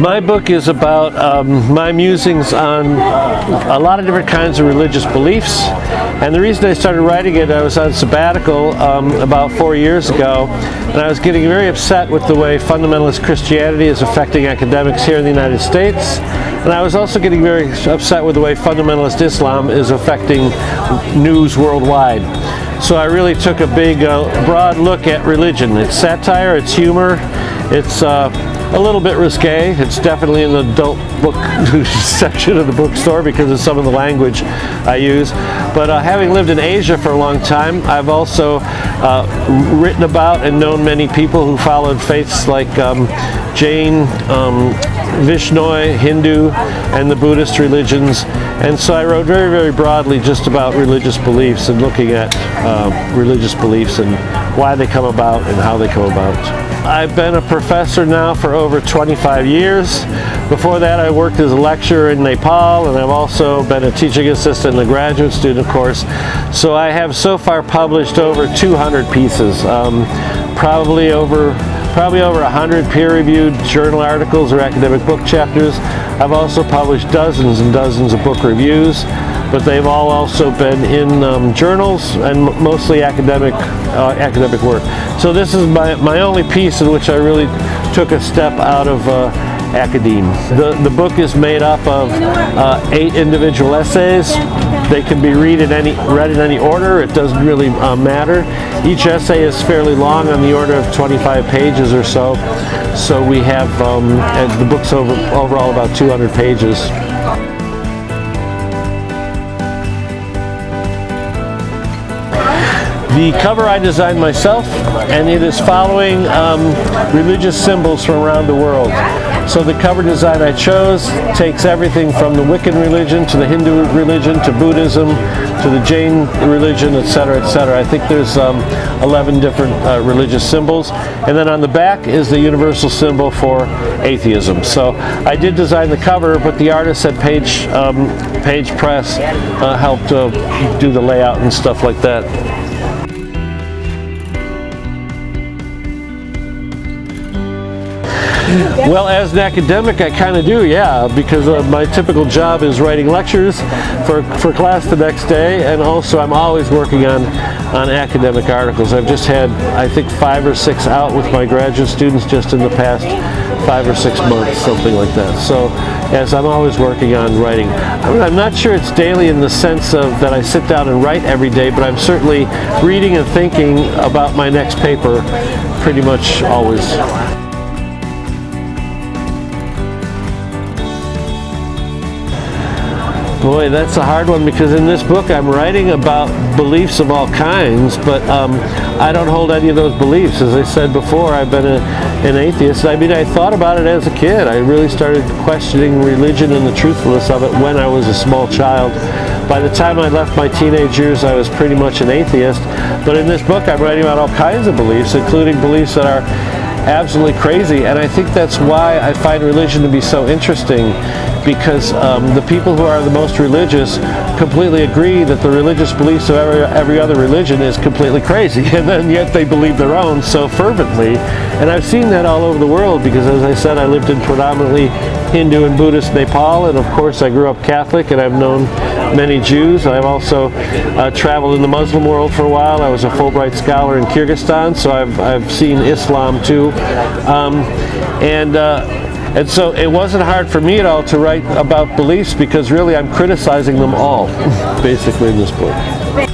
My book is about my musings on a lot of different kinds of religious beliefs. And the reason I started writing it, I was on sabbatical about 4 years ago, and I was getting very upset with the way fundamentalist Christianity is affecting academics here in the United States. And I was also getting very upset with the way fundamentalist Islam is affecting news worldwide. So I really took a big, broad look at religion. It's satire, it's humor, it's a little bit risque. It's definitely in the adult book section of the bookstore because of some of the language I use. But having lived in Asia for a long time, I've also written about and known many people who followed faiths like Jain, Vishnoi, Hindu, and the Buddhist religions. And so I wrote very, very broadly just about religious beliefs and looking at religious beliefs and why they come about and how they come about. I've been a professor now for over 25 years. Before that, I worked as a lecturer in Nepal, and I've also been a teaching assistant and a graduate student course. So I have so far published over 200 pieces, probably over 100 peer-reviewed journal articles or academic book chapters. I've also published dozens and dozens of book reviews, but they've all also been in journals and mostly academic work. So this is my only piece in which I really took a step out of academe. The book is made up of 8 individual essays. They can be read in any order. It doesn't really matter. Each essay is fairly long, on the order of 25 pages or so. So we have, and the book's overall about 200 pages. The cover I designed myself, and it is following religious symbols from around the world. So the cover design I chose takes everything from the Wiccan religion to the Hindu religion to Buddhism to the Jain religion, etc., etc. I think there's 11 different religious symbols. And then on the back is the universal symbol for atheism. So I did design the cover, but the artists at Page Press helped do the layout and stuff like that. Well, as an academic, I kind of do, yeah, because my typical job is writing lectures for class the next day, and also I'm always working on academic articles. I've just had, I think, 5 or 6 out with my graduate students just in the past 5 or 6 months, something like that. So, yes, I'm always working on writing. I'm not sure it's daily in the sense of that I sit down and write every day, but I'm certainly reading and thinking about my next paper pretty much always. Boy, that's a hard one, because in this book I'm writing about beliefs of all kinds, but I don't hold any of those beliefs. As I said before, I've been an atheist. I mean, I thought about it as a kid. I really started questioning religion and the truthfulness of it when I was a small child. By the time I left my teenage years, I was pretty much an atheist. But in this book, I'm writing about all kinds of beliefs, including beliefs that are absolutely crazy. And I think that's why I find religion to be so interesting, because the people who are the most religious completely agree that the religious beliefs of every other religion is completely crazy, and then yet they believe their own so fervently. And I've seen that all over the world, because as I said, I lived in predominantly Hindu and Buddhist Nepal, and of course I grew up Catholic, and I've known many Jews. I've also traveled in the Muslim world for a while. I was a Fulbright scholar in Kyrgyzstan, so I've seen Islam too. And so it wasn't hard for me at all to write about beliefs, because really I'm criticizing them all, basically, in this book.